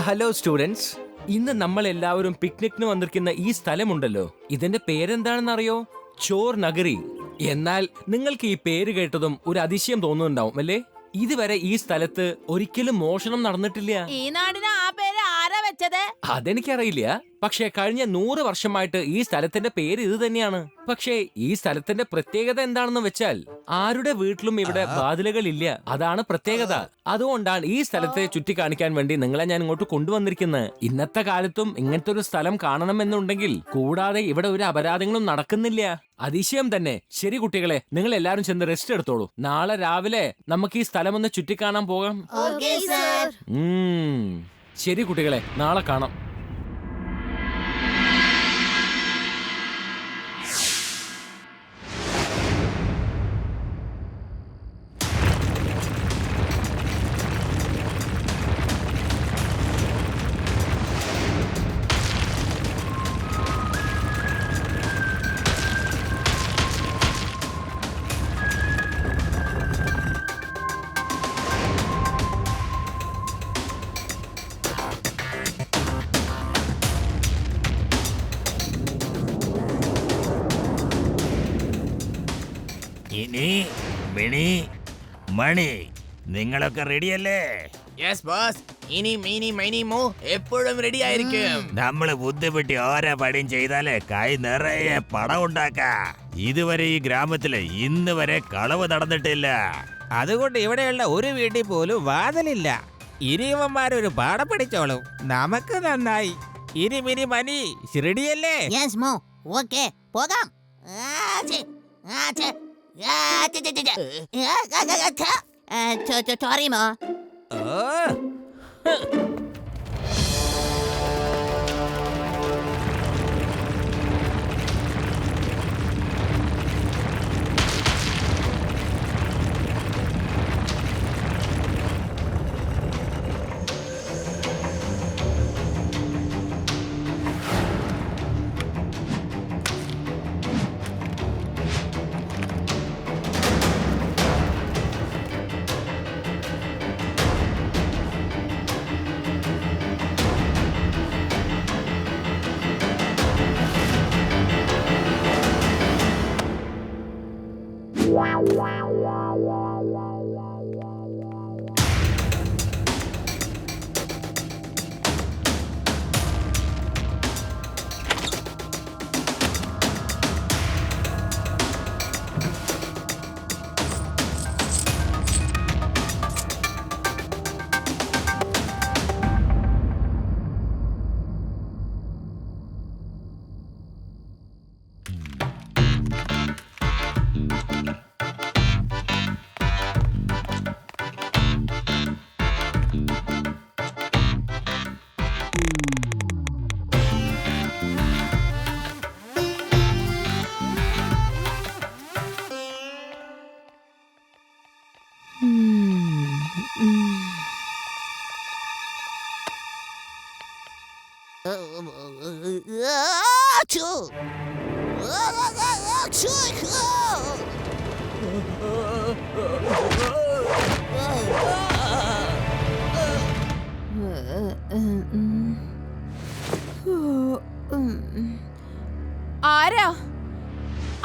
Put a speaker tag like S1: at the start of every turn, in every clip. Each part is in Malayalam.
S1: ഹലോ സ്റ്റുഡൻസ്, ഇന്ന് നമ്മൾ എല്ലാവരും പിക്നിക്കിന് വന്നിരിക്കുന്ന ഈ സ്ഥലമുണ്ടല്ലോ, ഇതിന്റെ പേരെന്താണെന്ന് അറിയോ? ചോർ നഗരി. എന്നാൽ നിങ്ങൾക്ക് ഈ പേര് കേട്ടതും ഒരു അതിശയം തോന്നുന്നുണ്ടാവും അല്ലേ? ഇതുവരെ ഈ സ്ഥലത്ത് ഒരിക്കലും മോഷണം നടന്നിട്ടില്ല.
S2: ഈ നാടിന് ആ പേര് ആരാ വെച്ചത്?
S1: അതെനിക്കറിയില്ല. പക്ഷേ കഴിഞ്ഞ 100 വർഷമായിട്ട് ഈ സ്ഥലത്തിന്റെ പേര് ഇത് തന്നെയാണ്. പക്ഷേ ഈ സ്ഥലത്തിന്റെ പ്രത്യേകത എന്താണെന്ന് വെച്ചാൽ ആരുടെ വീട്ടിലും ഇവിടെ വാതിലുകളില്ല. അതാണ് പ്രത്യേകത. അതുകൊണ്ടാണ് ഈ സ്ഥലത്തെ ചുറ്റിക്കാണിക്കാൻ വേണ്ടി നിങ്ങളെ ഞാൻ ഇങ്ങോട്ട് കൊണ്ടുവന്നിരിക്കുന്നത്. ഇന്നത്തെ കാലത്തും ഇങ്ങനത്തെ ഒരു സ്ഥലം കാണണമെന്നുണ്ടെങ്കിൽ കൂടാതെ ഇവിടെ ഒരു അപരാധങ്ങളും നടക്കുന്നില്ല. അതിശയം തന്നെ. ശരി കുട്ടികളെ, നിങ്ങൾ എല്ലാവരും ചെന്ന് റെസ്റ്റ് എടുത്തോളൂ. നാളെ രാവിലെ നമുക്ക് ഈ സ്ഥലം ഒന്ന് ചുറ്റിക്കാണാൻ പോകാം. ശരി കുട്ടികളെ, നാളെ കാണാം.
S3: ഇനി മിണി മണി നിങ്ങളൊക്കെ റെഡിയല്ലേ?
S4: Yes boss. ഇനി മീനി മൈനി മോ എപ്പോഴും റെഡി ആയിരിക്കും.
S3: നമ്മള് ബുദ്ധിമുട്ടി ഓരോ പടിയും ചെയ്താലേ കൈ നിറയെ പണം ഉണ്ടാക്കാം. ഇതുവരെ ഈ ഗ്രാമത്തില് ഇന്ന് വരെ കളവ് നടന്നിട്ടില്ല.
S5: അതുകൊണ്ട് ഇവിടെയുള്ള ഒരു വീട്ടിൽ പോലും വാതിലില്ല. ഇനിയവന്മാരൊരു പാഠം പഠിച്ചോളും. നമുക്ക് നന്നായി. ഇനി മിനി മനി റെഡിയല്ലേ?
S2: യെസ് മോ. ഓക്കേ, പോകാം. സോറി മോ.
S5: ഓ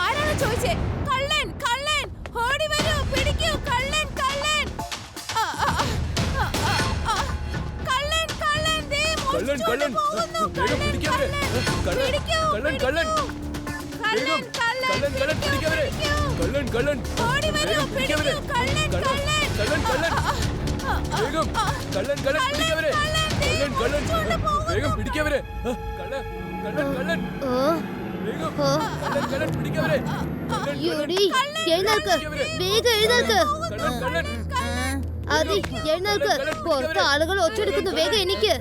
S2: ആരാണ് ചോദിച്ചേ? കള്ളൻ, കള്ളൻ, ഓടി വരൂ, പിടിക്കൂ, കള്ളൻ, കള്ളൻ, കള്ളൻ, കള്ളൻ, ദേ മോഷ്ടിച്ചുകൊണ്ട് പോകുന്നു, കള്ളൻ, പിടിക്കൂ, കള്ളൻ, ഓടി വരൂ, പിടിക്കൂ, കള്ളൻ,
S6: പുറത്ത് ആളുകൾ ഒച്ചെടുക്കുന്നു. വേഗം എനിക്ക്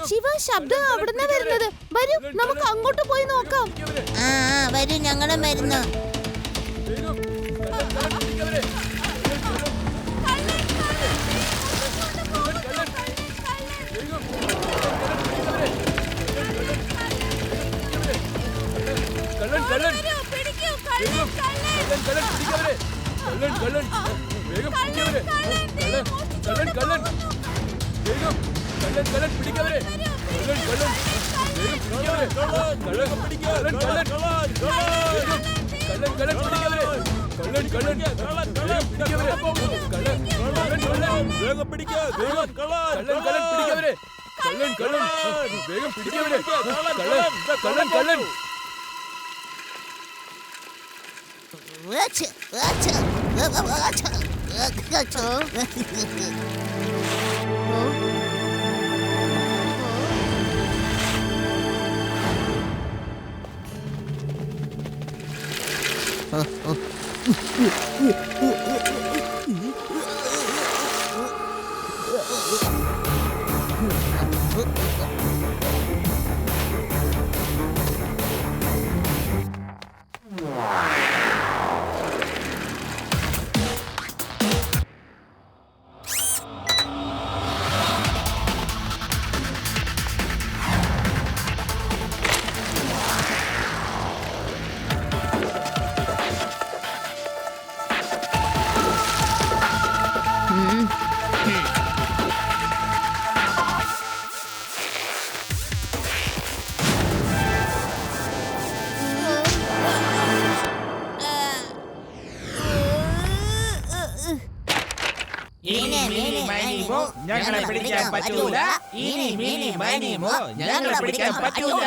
S6: ശിവ, ശബ്ദം അവിടുന്ന് വരുന്നത്. വരൂ, നമുക്ക് അങ്ങോട്ട് പോയി നോക്കാം.
S2: വരൂ, ഞങ്ങളും വരുന്നു.
S1: കള്ളൻ
S2: പിടിക്കൂ കള്ളൻ കള്ളൻ
S1: കള്ളൻ പിടിക്കവരെ കള്ളൻ കള്ളൻ വേഗം പിടിക്കവരെ കള്ളൻ കള്ളൻ വേഗം കള്ളൻ പിടിക്കവരെ കള്ളൻ കള്ളൻ വേഗം പിടിക്കവരെ കള്ളൻ പിടിക്കവരെ കള്ളൻ പിടിക്കവരെ കള്ളൻ വേഗം പിടിക്കവരെ വേഗം പിടിക്കുക വേഗം കള്ളൻ പിടിക്കവരെ കള്ളൻ വേഗം പിടിക്കവരെ കള്ളൻ
S5: ഇനി മിനി മൈനി മോ ഞങ്ങളെ പിടിക്കാൻ പറ്റൂല. ഇനി മിനി മൈനി മോ ഞങ്ങളെ പിടിക്കാൻ പറ്റൂല.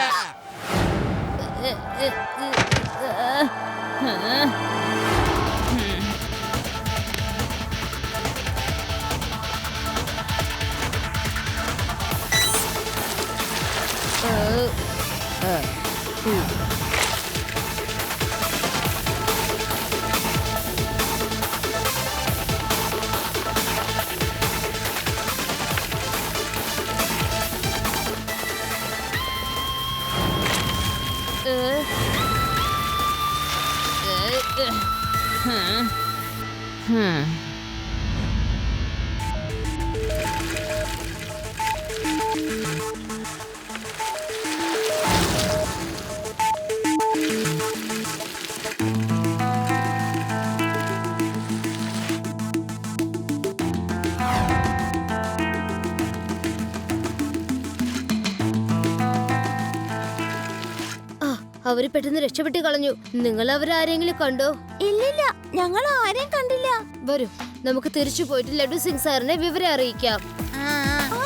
S6: അവര് പെട്ടെന്ന് രക്ഷപ്പെട്ട് കളഞ്ഞു. നിങ്ങൾ അവരാരെങ്കിലും കണ്ടോ?
S2: ഇല്ലില്ല, ഞങ്ങൾ ആരെയും കണ്ടില്ല.
S6: വരൂ, നമുക്ക് തിരിച്ചു പോയിട്ട് ലഡു സിംഗ് സാറിനെ വിവരം അറിയിക്കാം.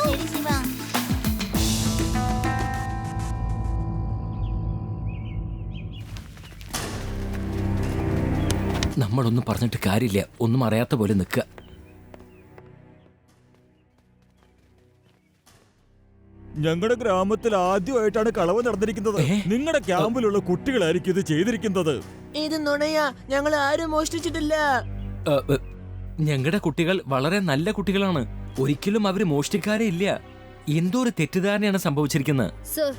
S2: ശരി ശിവ.
S1: നമ്മളൊന്നും പറഞ്ഞിട്ട് കാര്യമില്ല, ഒന്നും അറിയാത്ത പോലെ നിൽക്കുക.
S7: ഞങ്ങളുടെ ഗ്രാമത്തിൽ ആദ്യമായിട്ടാണ് കളവ് നടന്നിരിക്കുന്നത്. നിങ്ങളുടെ ക്യാമ്പിലുള്ള കുട്ടികളായിരിക്കും ഇത് ചെയ്തിരിക്കുന്നത്.
S4: ഇത് നുണയാ, ഞങ്ങൾ ആരും മോഷ്ടിച്ചിട്ടില്ല.
S1: ഞങ്ങളുടെ കുട്ടികൾ വളരെ നല്ല കുട്ടികളാണ്. ഒരിക്കലും അവര് മോഷ്ടിക്കാരേ ഇല്ല. എന്തോ ഒരു തെറ്റിദ്ധാരണയാണ് സംഭവിച്ചിരിക്കുന്നത്.
S6: സർ,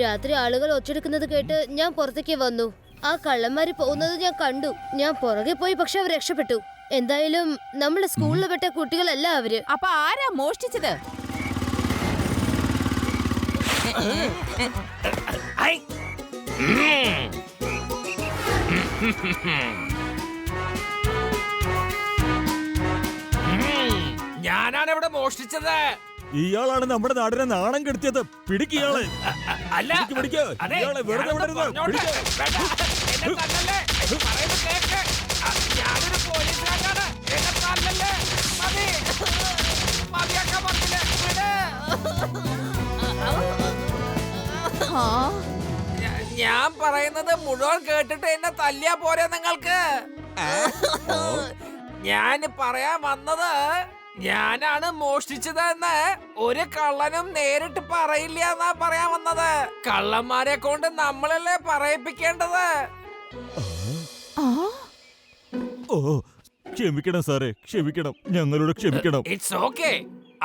S6: രാത്രി ആളുകൾ ഒച്ചെടുക്കുന്നത് കേട്ട് ഞാൻ പുറത്തേക്ക് വന്നു. ആ കള്ളന്മാര് പോകുന്നത് ഞാൻ കണ്ടു. ഞാൻ പുറകെ പോയി, പക്ഷെ അവർ രക്ഷപ്പെട്ടു. എന്തായാലും നമ്മുടെ സ്കൂളിൽ വിട്ട കുട്ടികളല്ല അവര്.
S2: അപ്പൊ ആരാ മോഷ്ടിച്ചത്?
S1: ഞാനാണ് ഇവിടെ മോഷ്ടിച്ചത്.
S7: ഇയാളാണ് നമ്മുടെ നാടിനെ നാണം കെടുത്തിയത്. പിടിക്കയാളെ.
S1: അല്ല,
S7: പിടിക്ക്.
S1: അതെ,
S7: ഇയാളെ വെറുതെ
S1: ഞാനൊന്ന്
S7: വിടരുത്.
S1: പറഞ്ഞോട്ടെ.
S7: പിടിക്ക്.
S1: വേണ്ട, എന്നെ തല്ലല്ലേ. പറയുന്നത് കേക്ക്. ഞാനൊരു പോലീസുകാരനാണ്. എന്നെ തല്ലല്ലേ. മതി. മതിയാക്കാൻ പറഞ്ഞില്ലേ. വിട്. ഞാൻ പറയുന്നത് മുഴുവൻ കേട്ടിട്ട് എന്നെ തല്ലിയാ പോരെ നിങ്ങൾക്ക്? ഞാൻ പറയാൻ വന്നത്, ഞാനാണ് മോഷ്ടിച്ചത് എന്ന് ഒരു കള്ളനും നേരിട്ട് പറയില്ല എന്നാ പറയാൻ വന്നത്. കള്ളന്മാരെ കൊണ്ട് നമ്മളല്ലേ പറയിപ്പിക്കേണ്ടത്.
S7: ഓ, ക്ഷമിക്കണം സാറേ, ക്ഷമിക്കണം. ഞങ്ങളോട് ക്ഷമിക്കണം.
S1: It's okay.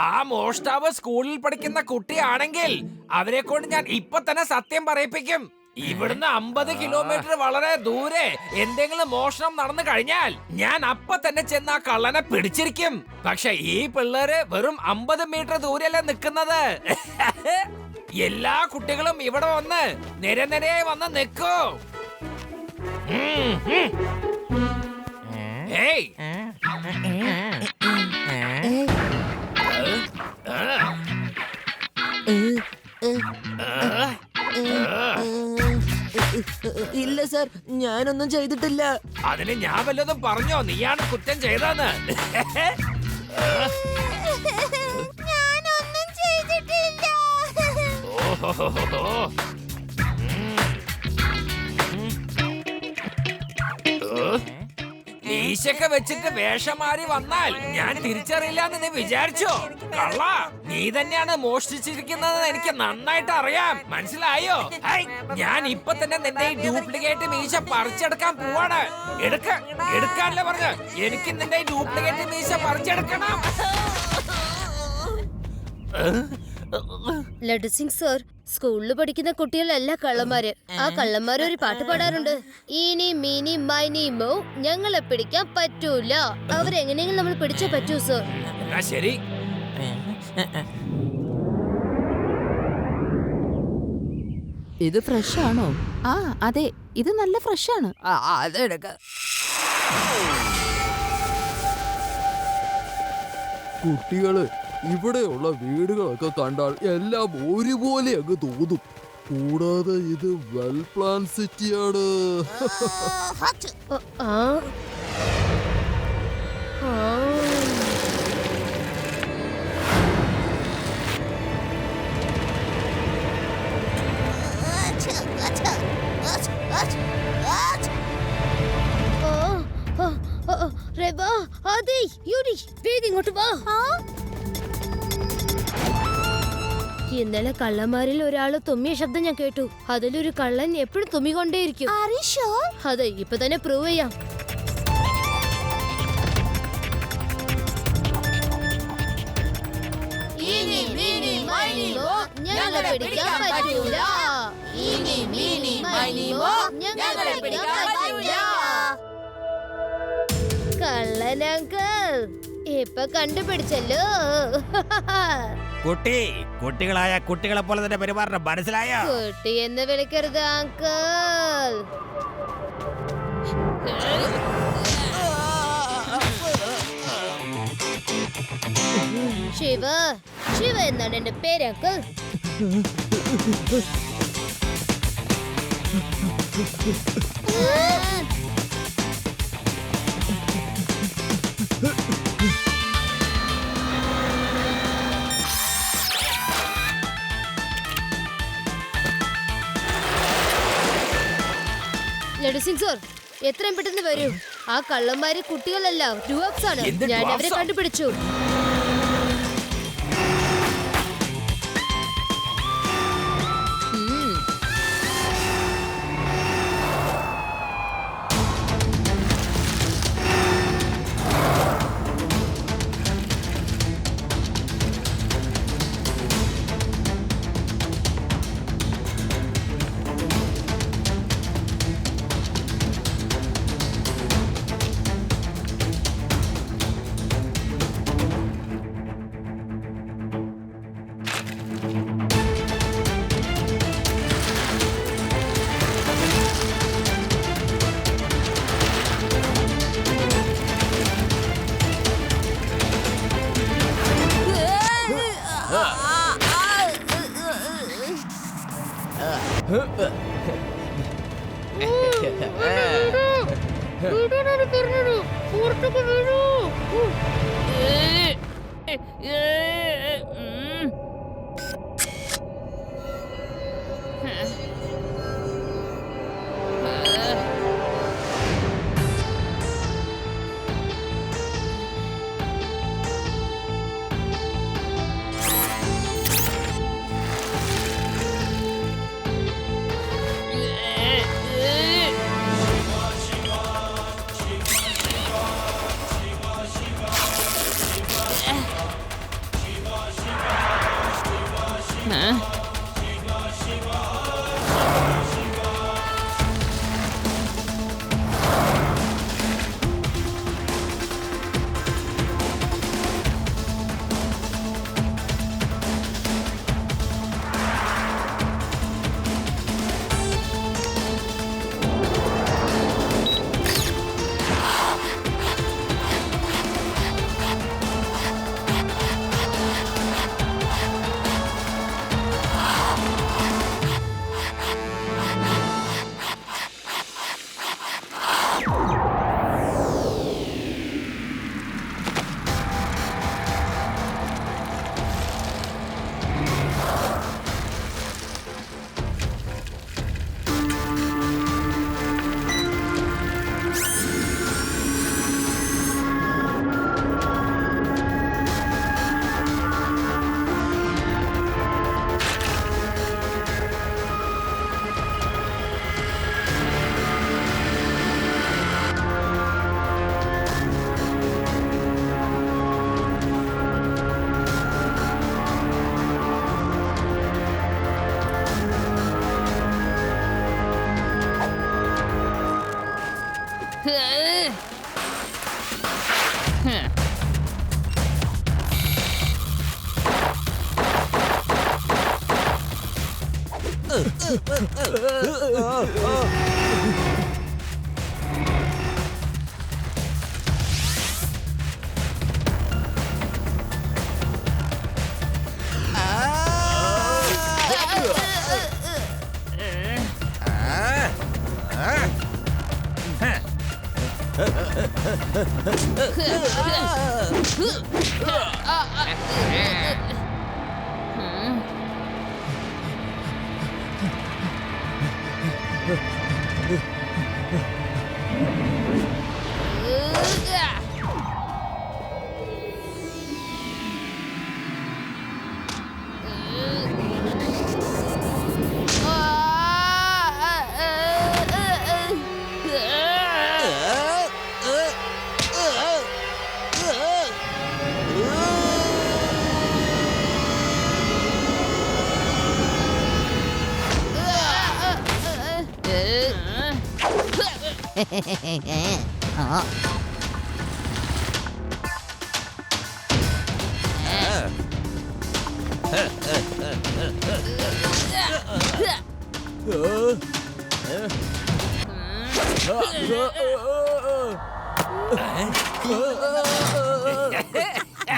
S1: ആ മോഷ്ടാവ് സ്കൂളിൽ പഠിക്കുന്ന കുട്ടിയാണെങ്കിൽ അവരെ കൊണ്ട് ഞാൻ ഇപ്പൊ തന്നെ സത്യം പറയിപ്പിക്കും. ഇവിടുന്ന് 50 കിലോമീറ്റർ വളരെ ദൂരെ എന്തെങ്കിലും മോഷണം നടന്നു കഴിഞ്ഞാൽ ഞാൻ അപ്പൊ തന്നെ ചെന്ന് ആ കള്ളനെ പിടിച്ചിരിക്കും. പക്ഷെ ഈ പിള്ളേര് വെറും 50 മീറ്റർ ദൂരെയല്ലേ നിൽക്കുന്നത്. എല്ലാ കുട്ടികളും ഇവിടെ വന്ന് നിരനിരയായി വന്ന് നിൽക്കൂ. ഏയ്
S4: ഇല്ല സർ, ഞാനൊന്നും ചെയ്തിട്ടില്ല.
S1: അതിന് ഞാൻ വല്ലതും പറഞ്ഞോ? നീയാണ് കുറ്റം ചെയ്തതെന്ന്.
S2: ഞാനൊന്നും ചെയ്തിട്ടില്ല.
S1: ഓഹോഹോഹോ. മീശൊക്കെ വെച്ചിട്ട് വേഷം മാറി വന്നാൽ ഞാൻ തിരിച്ചറിയില്ലാന്ന് നീ വിചാരിച്ചോ? കള്ള, നീ തന്നെയാണ് മോഷ്ടിച്ചിരിക്കുന്നത് എനിക്ക് നന്നായിട്ട് അറിയാം. മനസ്സിലായോ? ഹൈ, ഞാൻ ഇപ്പൊ തന്നെ നിന്റെ ഈ ഡ്യൂപ്ലിക്കേറ്റ് മീശ പറിച്ചെടുക്കാൻ പോവാണ്. എടുക്കാനല്ലേ പറഞ്ഞ്? എനിക്ക് നിന്റെ ഈ ഡ്യൂപ്ലിക്കേറ്റ് മീശ പറിച്ചെടുക്കണം.
S6: ലഡു സിംഗ് സർ, സ്കൂളിൽ പഠിക്കുന്ന കുട്ടികളല്ല കള്ളന്മാര്. ആ കള്ളന്മാര് ഒരു പാട്ട് പാടാറുണ്ട്. ഈനി മീനി മൈനി മോ, ഞങ്ങളെ പിടിക്കാൻ പറ്റൂല. അവരെങ്ങനെയെങ്കിലും നമ്മൾ പിടിച്ചേ പറ്റൂ സർ.
S1: എന്നാ ശരി.
S2: ഇത് ഫ്രഷ് ആണോ? ആ അതെ, ഇത് നല്ല ഫ്രഷ് ആണ്. അതെടുക്ക.
S8: കുട്ടികള്, ഇവിടെയുള്ള വീടുകളൊക്കെ കണ്ടാൽ എല്ലാം ഒരുപോലെ അങ്ങ് തോന്നും. കൂടാതെ ഇത് വെൽ പ്ലാൻ സിറ്റിയാണ്.
S6: ആ ആ റെബ, ആദി, യൂരി, വേഗം ഇങ്ങോട്ട് വാ. ഇന്നലെ കള്ളന്മാരിൽ ഒരാള് തുമ്മിയ ശബ്ദം ഞാൻ കേട്ടു. അതിലൊരു കള്ളൻ എപ്പോഴും തുമ്മിക്കൊണ്ടേയിരിക്കും. അതെ, ഇപ്പൊ തന്നെ പ്രൂവ് ചെയ്യാം. ഞങ്ങളെ പിടിക്കാൻ പറ്റൂല. ഞങ്ങളെ പിടിക്കാൻ പറ്റൂല. കള്ളൻ അങ്കിൾ, ഇപ്പൊ കണ്ടുപിടിച്ചല്ലോ.
S3: കുട്ടികളായ കുട്ടികളെ പോലെ തന്നെ പെരുമാറണം, മനസ്സിലായോ?
S6: കുട്ടി എന്ന് വിളിക്കരുത് അങ്കിൾ. ശിവ, ശിവ എന്നാണ് എന്റെ പേര് അങ്കിൾ. ലഡു സിംഗ് സർ, എത്രയും പെട്ടെന്ന് വരൂ. ആ കള്ളന്മാര് കുട്ടികളല്ല, ഡ്വാർഫ്സ് ആണ്.
S1: എന്ത്
S6: ഞാൻ അവരെ
S1: dwarfs?
S6: കണ്ടുപിടിച്ചു.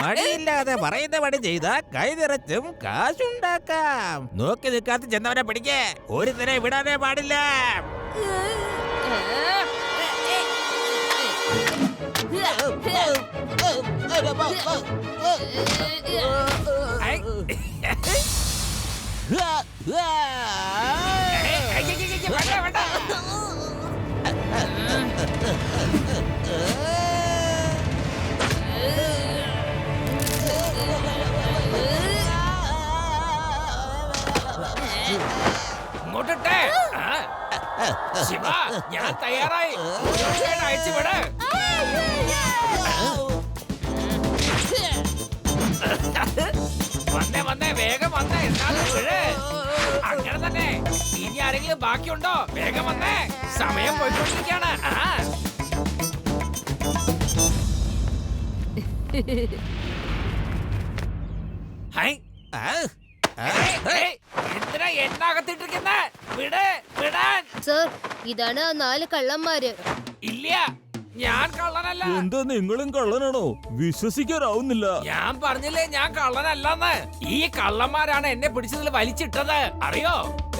S5: മടിയില്ലാതെ പറയുന്ന പണി ചെയ്ത കൈ നിറച്ചും കാശുണ്ടാക്കാം. നോക്കി നിൽക്കാത്ത ചെന്നവനെ പിടിക്കേ, ഒരുത്തനെ വിടാനേ പാടില്ല.
S1: ഇങ്ങോട്ടെ ശിവ, ഞാൻ തയ്യാറായി. അയച്ചുവിട്. വന്നേ വേഗം വന്നേ. അങ്ങനെ തന്നെ. ഇനി ആരെങ്കിലും ബാക്കിയുണ്ടോ? വേഗം വന്നേ, സമയം പോയിക്കൊണ്ടിരിക്കാണ്. എന്തിനാ എണ്ണകത്തിട്ടിരിക്കുന്നേ? വിടാൻ.
S6: സർ, ഇതാണ് ആ 4 കള്ളന്മാര്.
S1: ഇല്ല, ഞാൻ കള്ളനല്ല.
S7: എന്താ നിങ്ങളും കള്ളനാണോ? വിശ്വസിക്കാനാവുന്നില്ല.
S1: ഞാൻ പറഞ്ഞില്ലേ ഞാൻ കള്ളനല്ലെന്ന്. ഈ കള്ളന്മാരാണ് എന്നെ പിടിച്ചതിൽ വലിച്ചിട്ടത്, അറിയോ?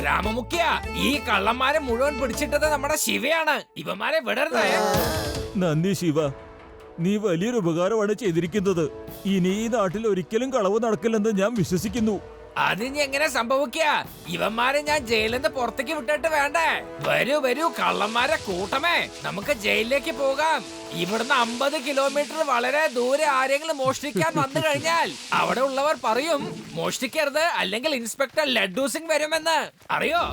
S1: രാമമുഖ്യ, ഈ കള്ളന്മാരെ മുഴുവൻ പിടിച്ചിട്ടത് നമ്മുടെ ശിവയാണ്. ഇവന്മാരെ വിടരുത്.
S7: നന്ദി ശിവ, നീ വലിയൊരു ഉപകാരമാണ് ചെയ്തിരിക്കുന്നത്. ഇനി ഈ നാട്ടിൽ ഒരിക്കലും കളവ് നടക്കില്ലെന്ന് ഞാൻ വിശ്വസിക്കുന്നു.
S1: അതിന് എങ്ങനെ സംഭവിക്കുക? ഇവന്മാരെ ഞാൻ ജയിലിൽ നിന്ന് പുറത്തേക്ക് വിട്ടിട്ട് വേണ്ടേ? വരൂ കള്ളന്മാരെ കൂട്ടമേ, നമുക്ക് ജയിലിലേക്ക് പോകാം. ഇവിടുന്ന് 50 കിലോമീറ്റർ വളരെ ദൂരെ ആരെങ്കിലും മോഷ്ടിക്കാൻ വന്നു കഴിഞ്ഞാൽ അവിടെ ഉള്ളവർ പറയും മോഷ്ടിക്കരുത്, അല്ലെങ്കിൽ ഇൻസ്പെക്ടർ ലഡ്ഡു സിംഗ് വരുമെന്ന്, അറിയോ?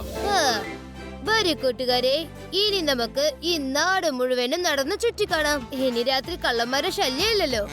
S6: വരൂ കൂട്ടുകാരെ, ഇനി നമുക്ക് ഈ നാട് മുഴുവനും നടന്ന് ചുറ്റിക്കാണാം. ഇനി രാത്രി കള്ളന്മാരെ ശല്യമില്ലല്ലോ.